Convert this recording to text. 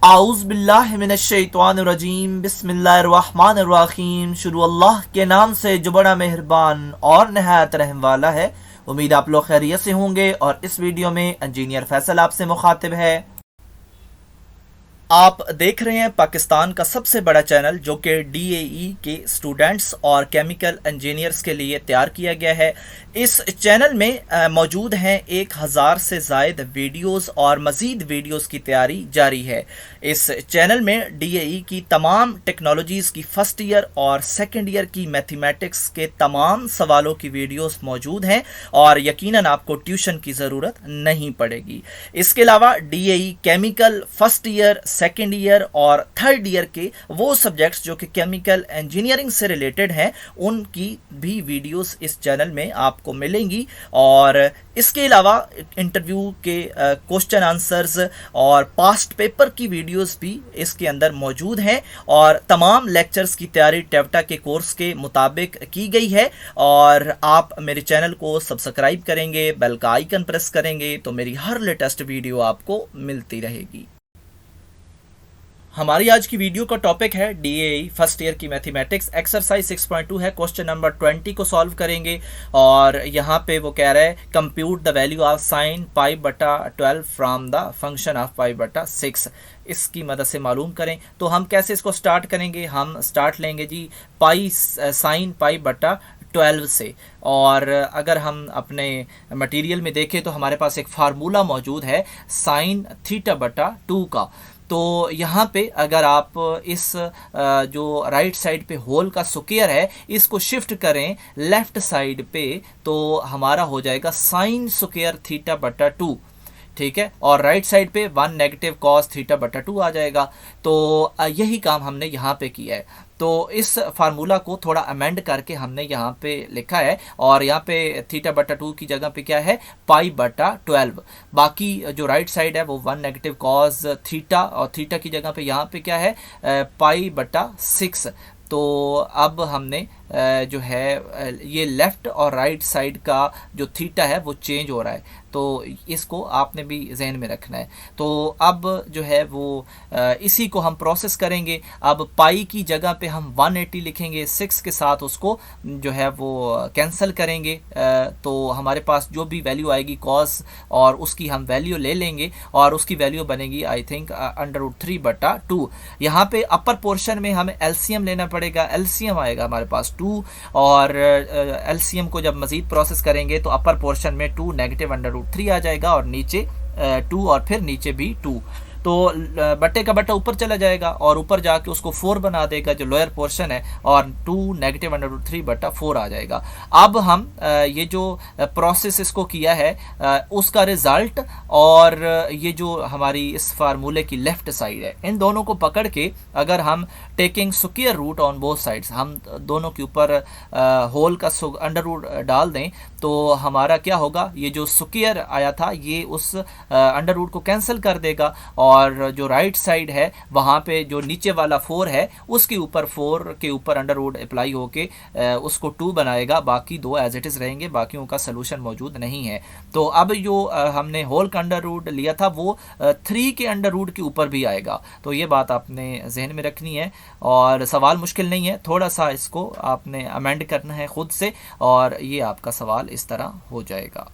आऊज़ बिल्लाहि मिनश्शैतानिर्रजीम बिस्मिल्लाहिर्रहमानिर्रहीम। शुरू अल्लाह के नाम से जो बड़ा मेहरबान और नहायत रहम वाला है। उम्मीद आप लोग खैरियत से होंगे और इस वीडियो में इंजीनियर फैसल आपसे मुखातिब है। आप देख रहे हैं पाकिस्तान का सबसे बड़ा चैनल जो कि डीएई के स्टूडेंट्स और केमिकल इंजीनियर्स के लिए तैयार किया गया है। इस चैनल में मौजूद हैं 1000 से ज़ायद वीडियोस और मज़ीद वीडियोस की तैयारी जारी है। इस चैनल में डीएई की तमाम टेक्नोलॉजीज़ की फ़र्स्ट ईयर और सेकेंड ईयर की मैथमेटिक्स के तमाम सवालों की वीडियोस मौजूद हैं और यकीनन आपको ट्यूशन की ज़रूरत नहीं पड़ेगी। इसके अलावा DAE chemical first year, second year और थर्ड ईयर के वो सब्जेक्ट्स जो कि केमिकल इंजीनियरिंग से रिलेटेड हैं उनकी भी वीडियोस इस चैनल में आपको मिलेंगी। और इसके अलावा इंटरव्यू के क्वेश्चन आंसर्स और पास्ट पेपर की वीडियोस भी इसके अंदर मौजूद हैं और तमाम लेक्चर्स की तैयारी टेवटा के कोर्स के मुताबिक की गई है। और आप मेरे चैनल को सब्सक्राइब करेंगे, बेल का आइकन प्रेस करेंगे तो मेरी हर लेटेस्ट वीडियो आपको मिलती रहेगी। हमारी आज की वीडियो का टॉपिक है डीएई फर्स्ट ईयर की मैथमेटिक्स। एक्सरसाइज 6.2 है, क्वेश्चन नंबर 20 को सॉल्व करेंगे। और यहाँ पे वो कह रहा है compute the value of sine pi बटा 12 फ्रॉम द फंक्शन ऑफ पाई बटा 6। इसकी मदद से मालूम करें। तो हम कैसे इसको स्टार्ट करेंगे? हम स्टार्ट लेंगे जी पाई साइन पाई बटा 12 से। और अगर हम अपने मटेरियल में देखें तो हमारे पास एक फार्मूला मौजूद है साइन थीटा बटा 2 का। तो यहाँ पे अगर आप इस जो राइट साइड पे होल का स्क्वायर है इसको शिफ्ट करें लेफ्ट साइड पे तो हमारा हो जाएगा साइन स्क्वायर थीटा बटा 2, ठीक है। और राइट साइड पे 1 नेगेटिव कॉस थीटा बटा 2 आ जाएगा। तो यही काम हमने यहाँ पे किया है। तो इस फार्मूला को थोड़ा अमेंड करके हमने यहाँ पे लिखा है और यहाँ पे थीटा बटा 2 की जगह पे क्या है पाई बटा 12। बाकी जो राइट साइड है वो 1 नेगेटिव कॉस थीटा और थीटा की जगह पे यहाँ पे क्या है पाई बटा 6। तो अब हमने जो है ये लेफ़्ट और राइट साइड का जो थीटा है वो चेंज हो रहा है, तो इसको आपने भी जहन में रखना है। तो अब जो है वो इसी को हम प्रोसेस करेंगे। अब पाई की जगह पे हम 180 लिखेंगे, 6 के साथ उसको जो है वो कैंसिल करेंगे। तो हमारे पास जो भी वैल्यू आएगी कॉस और उसकी हम वैल्यू ले लेंगे और उसकी वैल्यू बनेगी आई थिंक √3 बटा 2। यहाँ पे अपर पोर्शन में हमें एलसीएम लेना पड़ेगा। एलसीएम आएगा हमारे पास 2 और एलसीएम को जब मज़ीद प्रोसेस करेंगे तो अपर पोर्शन में 2 नेगेटिव √3 आ जाएगा और नीचे 2 और फिर नीचे भी 2। तो बट्टे का बट्टा ऊपर चला जाएगा और ऊपर जाके उसको 4 बना देगा जो लोअर पोर्शन है और 2 नेगेटिव √3 बटा 4 आ जाएगा। अब हम ये जो प्रोसेस इसको किया है उसका रिजल्ट और ये जो हमारी इस फार्मूले की लेफ्ट साइड है इन दोनों को पकड़ के अगर हम taking square root on both sides हम दोनों के ऊपर होल का अंडर रूट डाल दें तो हमारा क्या होगा, ये जो स्क्वायर आया था ये उस अंडर रूट को कैंसिल कर देगा और जो राइट साइड है वहाँ पे जो नीचे वाला 4 है उसके ऊपर 4 के ऊपर अंडर रूट अप्लाई होके उसको 2 बनाएगा। बाकी 2 एज इट इज़ रहेंगे, बाकियों का सलूशन मौजूद नहीं है। तो अब जो हमने होल का अंडर रूट लिया था वो 3 के अंडर रूट के ऊपर भी आएगा। तो ये बात आपने जहन में रखनी है और सवाल मुश्किल नहीं है, थोड़ा सा इसको आपने अमेंड करना है खुद से और ये आपका सवाल इस तरह हो जाएगा।